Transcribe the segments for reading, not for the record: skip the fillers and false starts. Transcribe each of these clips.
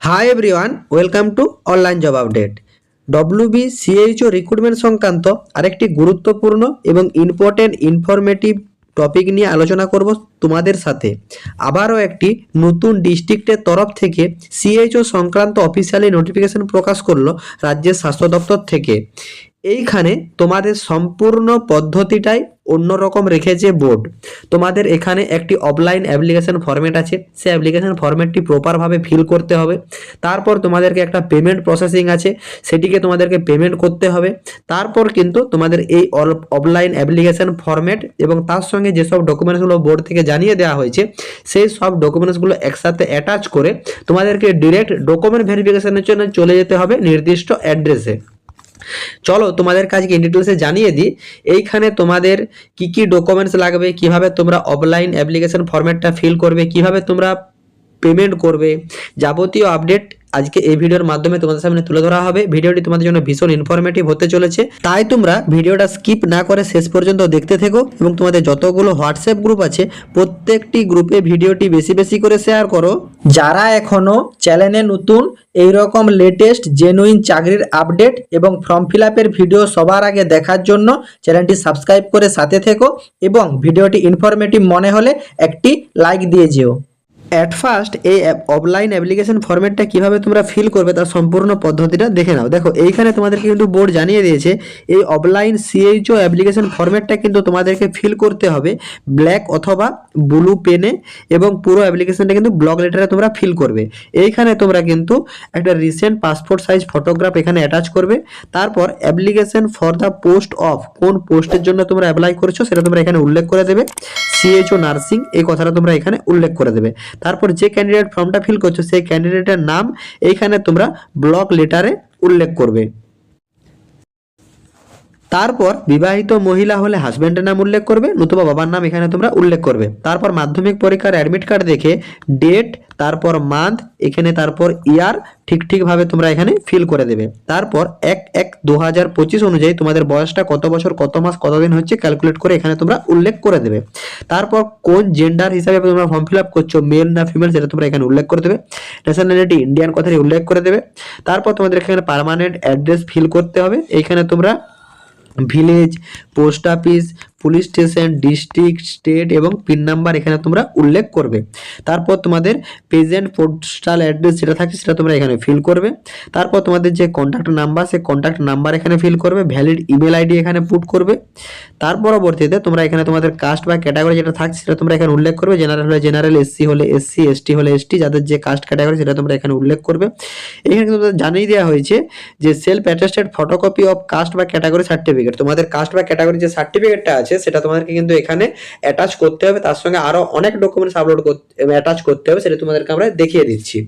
High everyone, welcome to online job update. WBCHO recruitment সংক্রান্ত আরেকটি গুরুত্বপূর্ণ এবং ইম্পর্টেন্ট ইনফরমেটিভ টপিক নিয়ে আলোচনা করব তোমাদের সাথে। আবারও একটি নতুন ডিস্ট্রিক্টের তরফ থেকে সিএইচও সংক্রান্ত অফিসিয়ালি নোটিফিকেশন প্রকাশ করলো রাজ্যের স্বাস্থ্য দপ্তর থেকে। এইখানে তোমাদের সম্পূর্ণ পদ্ধতিটাই অন্যরকম রেখেছে বোর্ড। তোমাদের এখানে একটি অফলাইন অ্যাপ্লিকেশন ফরম্যাট আছে, সেই অ্যাপ্লিকেশন ফরম্যাটটি প্রপারভাবে ফিল করতে হবে। তারপর তোমাদেরকে একটা পেমেন্ট প্রসেসিং আছে, সেটিকে তোমাদেরকে পেমেন্ট করতে হবে। তারপর কিন্তু তোমাদের এই অফলাইন অ্যাপ্লিকেশন ফরম্যাট এবং তার সঙ্গে যেসব ডকুমেন্টসগুলো বোর্ড থেকে জানিয়ে দেওয়া হয়েছে সেই সব ডকুমেন্টসগুলো একসাথে অ্যাটাচ করে তোমাদেরকে ডিরেক্ট ডকুমেন্ট ভেরিফিকেশনের জন্য চলে যেতে হবে নির্দিষ্ট অ্যাড্রেসে। চলো তোমাদের কাজকে ইন ডিটেলসে জানিয়ে দিই। এইখানে তোমাদের কি কি ডকুমেন্টস লাগবে, কিভাবে তোমরা অফলাইন অ্যাপ্লিকেশন ফরম্যাটটা ফিল করবে, কিভাবে তোমরা পেমেন্ট করবে, যাবতীয় আপডেট আজকে এই ভিডিওর মাধ্যমে তোমাদের সামনে তুলে ধরা হবে। ভিডিওটি তোমাদের জন্য ভীষণ ইনফরমেটিভ হতে চলেছে, তাই তোমরা ভিডিওটা স্কিপ না করে শেষ পর্যন্ত দেখতে থেকো এবং তোমাদের যতগুলো হোয়াটসঅ্যাপ গ্রুপ আছে প্রত্যেকটি গ্রুপে ভিডিওটি বেশি বেশি করে শেয়ার করো। যারা এখনো চ্যানেলে নতুন, এইরকম লেটেস্ট জেনুইন চাকরির আপডেট এবং ফর্ম ফিল আপের ভিডিও সবার আগে দেখার জন্য চ্যানেলটি সাবস্ক্রাইব করে সাথে থেকো এবং ভিডিওটি ইনফরমেটিভ মনে হলে একটি লাইক দিয়ে যেও। অ্যাট ফার্স্ট এই অফলাইন অ্যাপ্লিকেশন ফরম্যাটটা কিভাবে তোমরা ফিল করবে তার সম্পূর্ণ পদ্ধতিটা দেখে নাও। দেখো এইখানে তোমাদেরকে কিন্তু বোর্ড জানিয়ে দিয়েছে এই অফলাইন সিএইচও অ্যাপ্লিকেশন ফরম্যাটটা কিন্তু তোমাদেরকে ফিল করতে হবে ব্ল্যাক অথবা ব্লু পেনে এবং পুরো অ্যাপ্লিকেশনটা কিন্তু ব্লক লেটারে তোমরা ফিল করবে। এইখানে তোমরা কিন্তু একটা রিসেন্ট পাসপোর্ট সাইজ ফটোগ্রাফ এখানে অ্যাটাচ করবে। তারপর application for the post of, কোন পোস্টের জন্য তোমরা অ্যাপ্লাই করছো সেটা তোমরা এখানে উল্লেখ করে দেবে। সিএইচও নার্সিং এই কথাটা তোমরা এখানে উল্লেখ করে দেবে। তারপর যে ক্যান্ডিডেট ফর্মটা ফিল করছো সেই ক্যান্ডিডেটের নাম এইখানে তোমরা ব্লক লেটারে উল্লেখ করবে। তারপর বিবাহিত মহিলা হলে হাজব্যান্ডের নাম উল্লেখ করবে, নতুবা বাবার নাম এখানে তোমরা উল্লেখ করবে। তারপর মাধ্যমিক পরীক্ষার অ্যাডমিট কার্ড দেখে ডেট, তারপর মান্থ এখানে, তারপর ইয়ার ঠিকভাবে তোমরা এখানে ফিল করে দেবে। তারপর 1/1/2025 অনুযায়ী তোমাদের বয়সটা কত বছর, কত মাস, কতদিন হচ্ছে ক্যালকুলেট করে এখানে তোমরা উল্লেখ করে দেবে। তারপর কোন জেন্ডার হিসাবে তোমরা ফর্ম ফিল আপ করছো, মেল না ফিমেল, সেটা তোমরা এখানে উল্লেখ করে দেবে। ন্যাশনালিটি ইন্ডিয়ান কথাটি উল্লেখ করে দেবে। তারপর তোমাদের এখানে পার্মানেন্ট অ্যাড্রেস ফিল করতে হবে। এইখানে তোমরা village, post office, police station, district, state এবং পিন নাম্বার এখানে তোমরা উল্লেখ করবে। তারপর তোমাদের প্রেজেন্ট পোস্টাল অ্যাড্রেস যেটা থাকে সেটা তোমরা এখানে ফিল করবে। তারপর তোমাদের যে কন্ট্যাক্ট নাম্বার সেই কন্ট্যাক্ট নাম্বার এখানে ফিল করবে, ভ্যালিড ইমেল আইডি এখানে পুট করবে। তার পরবর্তীতে তোমরা এখানে তোমাদের কাস্ট বা ক্যাটাগরি যেটা থাকছে সেটা তোমরা এখানে উল্লেখ করবে। জেনারেল হলে জেনারেল, এসসি হলে এসসি, এসটি হলে এসটি, যাদের যে কাস্ট ক্যাটাগরি সেটা তোমরা এখানে উল্লেখ করবে। এখানে তোমাদের জানিয়ে দেওয়া হয়েছে যে self attested photocopy of caste বা ক্যাটাগরি সার্টিফিকেট, তোমাদের কাস্ট বা ক্যাটাগরি যে সার্টিফিকেটটা আছে সেটা তোমাদেরকে কিন্তু এখানে অ্যাটাচ করতে হবে। তার সঙ্গে আরো অনেক ডকুমেন্টস আপলোড করতে অ্যাটাচ করতে হবে, সেটা তোমাদেরকে আমরা দেখিয়ে দিচ্ছি।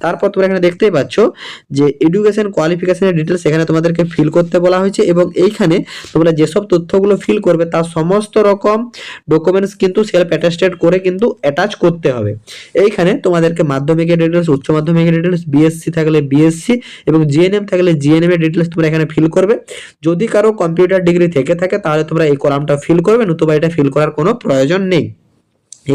তারপর তোমরা এখানে দেখতেই পাচ্ছ যে এডুকেশন কোয়ালিফিকেশনের ডিটেলস এখানে তোমাদেরকে ফিল করতে বলা হয়েছে এবং এইখানে তোমরা যেসব তথ্যগুলো ফিল করবে তার সমস্ত রকম ডকুমেন্টস কিন্তু সেলফ অ্যাটেস্টেড করে কিন্তু অ্যাটাচ করতে হবে। এইখানে তোমাদেরকে মাধ্যমিকের ডিটেলস, উচ্চ মাধ্যমিকের ডিটেলস, বিএসসি থাকলে বিএসসি এবং জিএনএম থাকলে জিএনএম এর ডিটেলস তোমরা এখানে ফিল করবে। যদি কারো কম্পিউটার ডিগ্রি থেকে থাকে তাহলে তোমরা এই কলামটা ফিল করবে, নতুবা এটা ফিল করার কোনো প্রয়োজন নেই।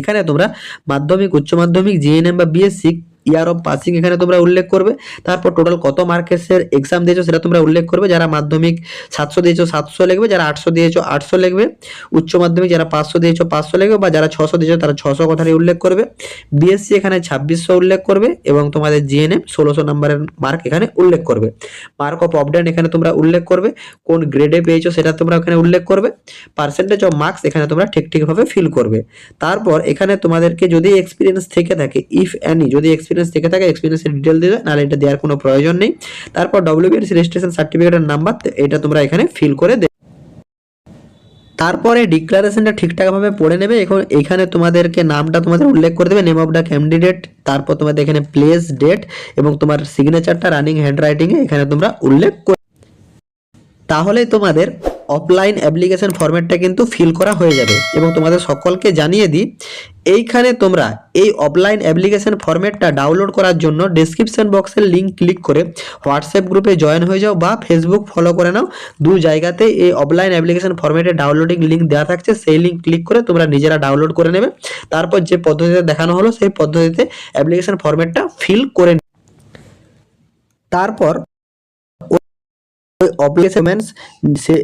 এখানে তোমরা মাধ্যমিক, উচ্চ মাধ্যমিক, জিএনএম বা বিএসসি ইয়ার অফ পাসিং এখানে তোমরা উল্লেখ করবে। তারপর টোটাল কত মার্কসের এক্সাম দিয়েছো সেটা তোমরা উল্লেখ করবে। যারা মাধ্যমিক 700 দিয়েছো 700 লিখবে, যারা 800 দিয়েছো 800 লিখবে। উচ্চ মাধ্যমিক যারা 500 দিয়েছো 500 লিখবে, বা যারা 600 দিয়েছো তারা 600 কথাটি উল্লেখ করবে। বিএসসি এখানে 2600 উল্লেখ করবে এবং তোমাদের জিএনএম 1600 নম্বরের মার্ক এখানে উল্লেখ করবে। মার্ক অফ অবডাউন এখানে তোমরা উল্লেখ করবে, কোন গ্রেডে পেয়েছো সেটা তোমরা এখানে উল্লেখ করবে। পার্সেন্টেজ অফ মার্কস এখানে তোমরা ঠিকভাবে ফিল করবে। তারপর এখানে তোমাদেরকে যদি এক্সপিরিয়েন্স থেকে থাকে, ইফ এনি, যদি এক্সপিরিয়েন্স থেকে থাকে এক্সপিরিয়েন্সের ডিটেল দিবে, নাহলে এটা দেওয়ার কোনো প্রয়োজন নেই। তারপর ডব্লিউবিএসসি রেজিস্ট্রেশন সার্টিফিকেটের নাম্বার এটা তোমরা এখানে ফিল করে দেবে। তারপরে ডিক্লারেশনটা ঠিকঠাকভাবে পড়ে নেবে। এখন এখানে তোমাদেরকে নামটা তোমাদের উল্লেখ করে দেবে, নেম অফ দ্য ক্যান্ডিডেট। তারপর তোমাদের এখানে প্লেস, ডেট এবং তোমার সিগনেচারটা রানিং হ্যান্ড রাইটিংয়ে এখানে তোমরা উল্লেখ করে, তাহলে তোমাদের অফলাইন অ্যাপ্লিকেশন ফরম্যাটটা কিন্তু ফিল করা হয়ে যাবে। এবং তোমাদের সকলকে জানিয়ে দিই, এইখানে তোমরা এই অফলাইন অ্যাপ্লিকেশন ফরম্যাটটা ডাউনলোড করার জন্য ডেসক্রিপশন বক্সের লিঙ্ক ক্লিক করে হোয়াটসঅ্যাপ গ্রুপে জয়েন হয়ে যাও বা ফেসবুক ফলো করে নাও। দু জায়গাতে এই অফলাইন অ্যাপ্লিকেশন ফরম্যাটের ডাউনলোডিং লিঙ্ক দেওয়া থাকছে, সেই লিঙ্ক ক্লিক করে তোমরা নিজেরা ডাউনলোড করে নেবে। তারপর যে পদ্ধতিতে দেখানো হলো সেই পদ্ধতিতে অ্যাপ্লিকেশন ফরম্যাটটা ফিল করে তারপর অ্যাপ্লিকেশনস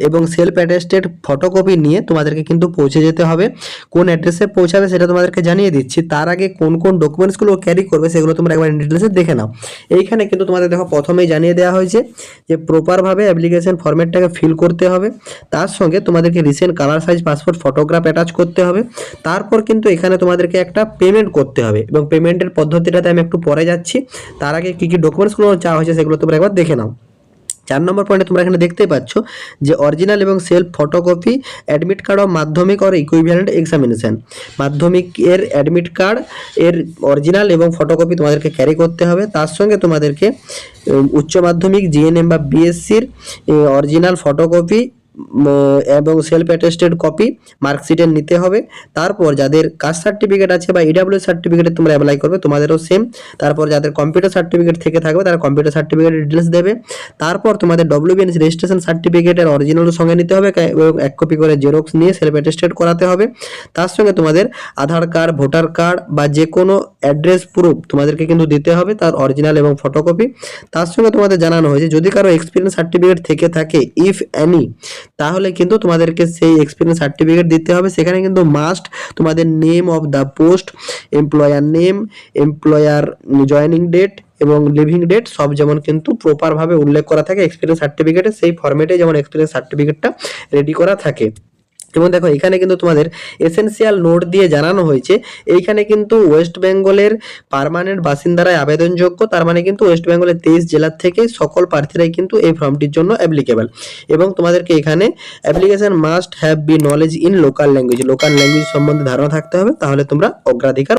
এবং সেলফ অ্যাটেস্টেড ফটোকপি নিয়ে তোমাদেরকে কিন্তু পৌঁছে যেতে হবে। কোন অ্যাড্রেসে পৌঁছাবে সেটা তোমাদেরকে জানিয়ে দিচ্ছি। তার আগে কোন কোন ডকুমেন্টসগুলো ক্যারি করবে সেগুলো তোমরা একবার ডিটেলসে দেখে নাও। এইখানে কিন্তু তোমাদের দেখো প্রথমেই জানিয়ে দেওয়া হয়েছে যে প্রপারভাবে অ্যাপ্লিকেশন ফরম্যাটটাকে ফিল করতে হবে, তার সঙ্গে তোমাদেরকে recent colour size passport photograph attach করতে হবে। তারপর কিন্তু এখানে তোমাদেরকে একটা পেমেন্ট করতে হবে এবং পেমেন্টের পদ্ধতিটাতে আমি একটু পরে যাচ্ছি। তার আগে কী কী ডকুমেন্টসগুলো চাওয়া হয়েছে সেগুলো তোমরা একবার দেখে নাও। 4 নম্বর পয়েন্টে তোমরা এখানে দেখতেই পাচ্ছ যে অরিজিনাল এবং self photocopy admit card of মাধ্যমিক অর ইকুইভ্যালেন্ট এক্সামিনেশন। মাধ্যমিকের অ্যাডমিট কার্ড এর অরিজিনাল এবং ফটোকপি তোমাদেরকে ক্যারি করতে হবে। তার সঙ্গে তোমাদেরকে উচ্চ মাধ্যমিক জিএনএম বা বিএসসির অরিজিনাল ফটোকপি এবং সেলফ অ্যাটেস্টেড কপি মার্কশিটের নিতে হবে। তারপর যাদের কাস্ট সার্টিফিকেট আছে বা ইডাব্লিউ সার্টিফিকেটে তোমরা অ্যাপ্লাই করবে তোমাদেরও সেম। তারপর যাদের কম্পিউটার সার্টিফিকেট থেকে থাকবে তারা কম্পিউটার সার্টিফিকেটের ডিটেলস দেবে। তারপর তোমাদের ডব্লিউবিএনএস রেজিস্ট্রেশন সার্টিফিকেটের অরিজিনাল সঙ্গে নিতে হবে এবং 1 কপি করে জেরক্স নিয়ে সেলফ অ্যাটেস্টেড করাতে হবে। তার সঙ্গে তোমাদের আধার কার্ড, ভোটার কার্ড বা যে কোনো অ্যাড্রেস প্রুফ তোমাদেরকে কিন্তু দিতে হবে, তার অরিজিনাল এবং ফটোকপি। তার সঙ্গে তোমাদের জানানো হয়েছে যদি কারো এক্সপিরিয়েন্স সার্টিফিকেট থেকে থাকে ইফ এনি, তাহলে কিন্তু তোমাদেরকে সেই এক্সপিরিয়েন্স সার্টিফিকেট দিতে হবে। সেখানে কিন্তু মাস্ট তোমাদের name of the post, employer name, employer joining date এবং লিভিং ডেট সব যেমন কিন্তু প্রপারভাবে উল্লেখ করা থাকে এক্সপিরিয়েন্স সার্টিফিকেটে, সেই ফরম্যাটে যেমন এক্সপিরিয়েন্স সার্টিফিকেটটা রেডি করা থাকে। এবং দেখো এখানে কিন্তু তোমাদের এসেনশিয়াল নোট দিয়ে জানানো হয়েছে এইখানে কিন্তু ওয়েস্ট বেঙ্গলের পার্মানেন্ট বাসিন্দারাই আবেদনযোগ্য। তার মানে কিন্তু ওয়েস্ট বেঙ্গলের 23 জেলার থেকে সকল প্রার্থীরাই কিন্তু এই ফর্মটির জন্য অ্যাপ্লিকেবল। এবং তোমাদেরকে এখানে application must have be knowledge in local language, local language সম্বন্ধে ধারণা থাকতে হবে, তাহলে তোমরা অগ্রাধিকার।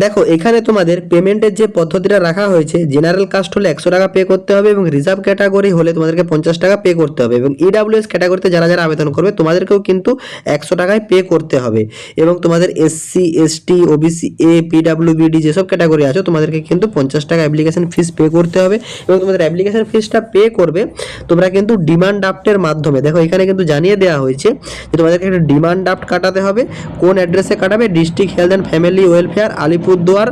দেখো এখানে তোমাদের পেমেন্টের যে পদ্ধতিটা রাখা হয়েছে, জেনারেল কাস্ট হলে 100 টাকা পে করতে হবে এবং রিজার্ভ ক্যাটাগরি হলে তোমাদেরকে 50 টাকা পে করতে হবে এবং ইডাব্লিউএস ক্যাটাগরিতে যারা যারা আবেদন করবে তোমাদেরকেও কিন্তু 100 টাকায় পে করতে হবে। এবং তোমাদের এসসি, এসটি, ওবিসি, পিডাব্লিউবিডি যেসব ক্যাটাগরি আছে তোমাদেরকে কিন্তু 50 টাকা অ্যাপ্লিকেশন ফিস পে করতে হবে। এবং তোমাদের অ্যাপ্লিকেশন ফিসটা পে করবে তোমরা কিন্তু ডিমান্ড ড্রাফটের মাধ্যমে। দেখো এখানে কিন্তু জানিয়ে দেওয়া হয়েছে যে তোমাদেরকে একটা ডিমান্ড ড্রাফট কাটাতে হবে। কোন অ্যাড্রেসে কাটাবে? District health and family welfare, Alipurduar,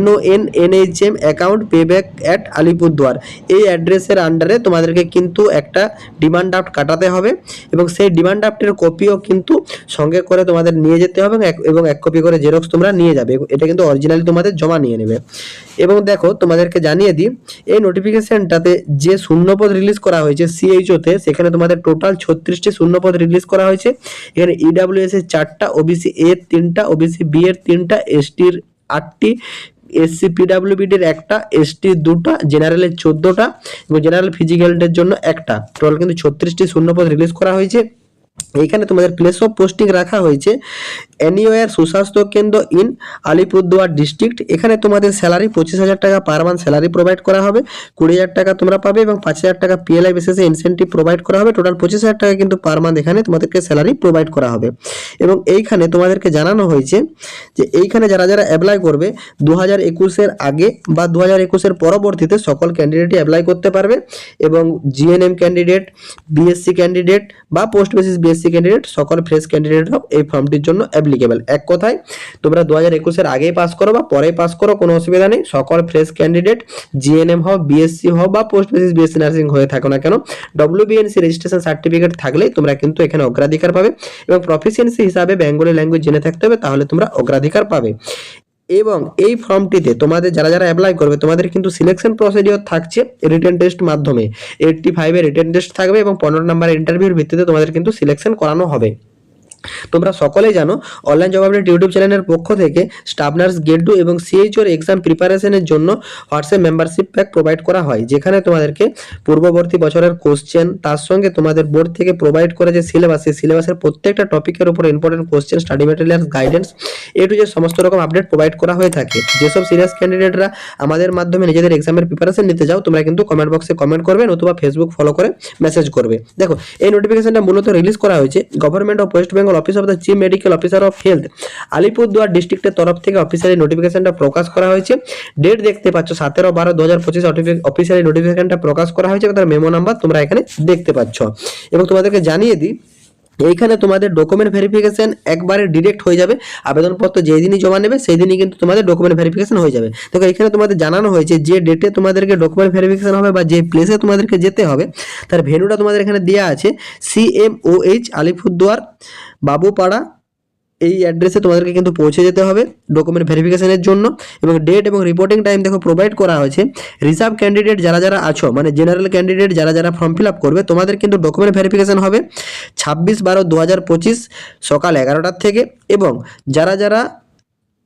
NONNHM account payback at Alipurduar. এই অ্যাড্রেসের আন্ডারে তোমাদেরকে কিন্তু একটা ডিমান্ড ড্রাফট কাটাতে হবে এবং সেই ডিমান্ড ড্রাফটের কপিও কিন্তু সঙ্গে করে তোমাদের নিয়ে যেতে হবে এবং 1 কপি করে জেরক্স তোমরা নিয়ে যাবে। এটা কিন্তু অরিজিনালি তোমাদের জমা নিয়ে নেবে। এবং দেখো তোমাদেরকে জানিয়ে দিই এই নোটিফিকেশনটাতে যে শূন্যপদ রিলিজ করা হয়েছে সিএইচওতে, সেখানে তোমাদের টোটাল 36টি শূন্যপদ রিলিজ করা হয়েছে। এখানে ইডাব্লিউএস এর 4টা, ওবিসি এর 3টা, ওবিসি বি এর 3টা, এসটির 8টি, এসসি পিডাব্লিউবিডির 1টা, এসটির 2টা, জেনারেলের 14টা এবং জেনারেল ফিজিক্যালদের জন্য 1টা। টোটাল কিন্তু 36টি শূন্যপদ রিলিজ করা হয়েছে। এইখানে তোমাদের প্লেস অফ পোস্টিং রাখা হয়েছে এনিওয়ার সুস্বাস্থ্য কেন্দ্র ইন আলিপুরদুয়ার ডিস্ট্রিক্ট। এখানে তোমাদের স্যালারি 25,000 টাকা পার মান্থ স্যালারি প্রোভাইড করা হবে, 20,000 টাকা তোমরা পাবে এবং 5,000 টাকা পিএলআই বেসিসে ইনসেন্টিভ প্রোভাইড করা হবে। টোটাল 25,000 টাকা কিন্তু পার মান্থ এখানে তোমাদেরকে স্যালারি প্রোভাইড করা হবে। এবং এইখানে তোমাদেরকে জানানো হয়েছে যে এইখানে যারা যারা অ্যাপ্লাই করবে 2021-এর আগে বা 2021-এর পরবর্তীতে সকল ক্যান্ডিডেটই অ্যাপ্লাই করতে পারবে এবং জিএনএম ক্যান্ডিডেট, বিএসসি ক্যান্ডিডেট বা পোস্ট বেসিস বিএসসি ক্যান্ডিডেট সকল ফ্রেশ ক্যান্ডিডেটরাও এই ফর্মটির জন্য অ্যাপ্লিকেবল। এক কথায় তোমরা 2021-এর আগেই পাস করো বা পরেই পাস করো, কোনো অসুবিধা নেই। সকল ফ্রেশ ক্যান্ডিডেট জিএনএম হও, বিএসসি হও বা পোস্ট বেসিস বিএসসি নার্সিং হয়ে থাকো না কেন, ডব্লিউবিএনসি রেজিস্ট্রেশন সার্টিফিকেট থাকলেই তোমরা কিন্তু এখানে অগ্রাধিকার পাবে এবং প্রফিসিয়েন্সি হিসাবে বেঙ্গলি ল্যাঙ্গুয়েজ জেনে থাকতে হবে, তাহলে তোমরা অগ্রাধিকার পাবে। এবং এই ফর্মটিতে তোমাদের যারা যারা অ্যাপ্লাই করবে তোমাদের কিন্তু সিলেকশন প্রসিডিওর থাকছে রিটেন টেস্ট মাধ্যমে। 85 এর রিটেন টেস্ট থাকবে এবং 15 নম্বরের ইন্টারভিউর ভিত্তিতে তোমাদের কিন্তু সিলেকশন করানো হবে। তোমরা সকলেই জানো অনলাইন জব আপডেট ইউটিউব চ্যানেলের পক্ষ থেকে স্টাফ নার্স গ্রেড 2 এবং সিএইচওর এক্সাম প্রিপারেশনের জন্য হোয়াটসঅ্যাপ মেম্বারশিপ প্যাক প্রোভাইড করা হয়, যেখানে তোমাদেরকে পূর্ববর্তী বছরের কোশ্চেন, তার সঙ্গে তোমাদের বোর্ড থেকে প্রোভাইড করে যে সিলেবাস, সেই সিলেবাসের প্রত্যেকটা টপিকের উপর important question, study materials, guidance যে সমস্ত রকম আপডেট প্রোভাইড করা হয়ে থাকে। যেসব সিরিয়াস ক্যান্ডিডেটরা আমাদের মাধ্যমে নিজেদের এক্সামের প্রিপারেশন নিতে যাও তোমরা কিন্তু কমেন্ট বক্সে কমেন্ট করবে অথবা ফেসবুক ফলো করে মেসেজ করবে। দেখো এই নোটিফিকেশনটা মূলত রিলিজ করা হয়েছে government of West Bengal office of the chief medical officer of health Alipurduar ডিস্ট্রিক্টের তরফ থেকে অফিসিয়ালি নোটিফিকেশনটা প্রকাশ করা হয়েছে। ডেট দেখতে পাচ্ছ 17/12/2025 অফিসিয়ালি নোটিফিকেশনটা প্রকাশ করা হয়েছে, তার মেমো নাম্বার তোমরা এখানে দেখতে পাচ্ছ। এবং তোমাদেরকে জানিয়ে দিই এইখানে তোমাদের ডকুমেন্ট ভেরিফিকেশন একবারে ডিরেক্ট হয়ে যাবে। আবেদনপত্র যেই দিনই জমা নেবে সেই দিনই কিন্তু তোমাদের ডকুমেন্ট ভেরিফিকেশন হয়ে যাবে। দেখো এখানে তোমাদের জানানো হয়েছে যে ডেটে তোমাদেরকে ডকুমেন্ট ভেরিফিকেশন হবে বা যে প্লেসে তোমাদেরকে যেতে হবে তার ভেন্যুটা তোমাদের এখানে দেওয়া আছে, CMOH আলিপুরদুয়ার বাবুপাড়া। এই অ্যাড্রেসে তোমাদেরকে কিন্তু পৌঁছে যেতে হবে ডকুমেন্ট ভেরিফিকেশনের জন্য। এবং ডেট এবং রিপোর্টিং টাইম দেখো প্রোভাইড করা হয়েছে। রিজার্ভ ক্যান্ডিডেট যারা যারা আছো, মানে জেনারেল ক্যান্ডিডেট যারা যারা ফর্ম ফিল আপ করবে, তোমাদের কিন্তু ডকুমেন্ট ভেরিফিকেশন হবে 26/12/2025 সকাল 11টার থেকে। এবং যারা যারা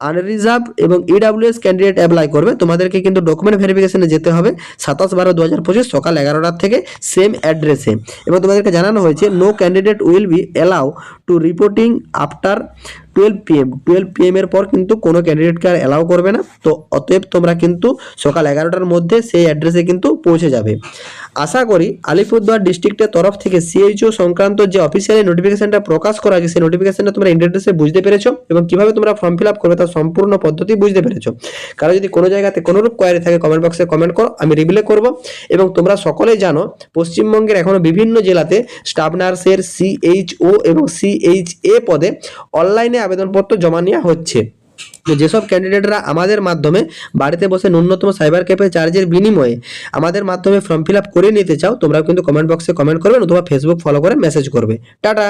আনরিজার্ভ এবং EWS ক্যান্ডিডেট অ্যাপ্লাই করবে তোমাদেরকে কিন্তু ডকুমেন্ট ভেরিফিকেশনে যেতে হবে 27/12/2025 সকাল 11টার থেকে সেম অ্যাড্রেসে। এবং তোমাদেরকে জানানো হয়েছে no candidate will be allow to reporting after 12 PM। 12 PM এর পর কিন্তু কোনো ক্যান্ডিডেটকে আর অ্যালাউ করবে না। তো অতএব তোমরা কিন্তু সকাল 11টার মধ্যে সেই অ্যাড্রেসে কিন্তু পৌঁছে যাবে। আশা করি আলিপুরদুয়ার ডিস্ট্রিক্টের তরফ থেকে CHO সংক্রান্ত যে অফিসিয়ালি নোটিফিকেশনটা প্রকাশ করা হয়েছে সেই নোটিফিকেশনটা তোমরা ইন ডিটেইলসে বুঝতে পেরেছো এবং কিভাবে তোমরা ফর্ম ফিল আপ করবে তার সম্পূর্ণ পদ্ধতি বুঝতে পেরেছো। কারো যদি কোনো জায়গাতে কোনোরূপ কোয়ারি থাকে কমেন্ট বক্সে কমেন্ট করো, আমি রিপ্লাই করব। এবং তোমরা সকলেই জানো পশ্চিমবঙ্গের এখনো বিভিন্ন জেলাতে স্টাফ নার্সের CHO এবং CHA পদে অনলাইনে আবেদনপত্র জমা নেওয়া হচ্ছে। তো যেসব ক্যান্ডিডেটরা আমাদের মাধ্যমে বাড়িতে বসে ন্যূনতম সাইবার ক্যাফে চার্জের বিনিময়ে আমাদের মাধ্যমে ফর্ম ফিল আপ করে নিতে চাও, তোমরা কিন্তু কমেন্ট বক্সে কমেন্ট করবে অথবা ফেসবুক ফলো করে মেসেজ করবে। টাটা।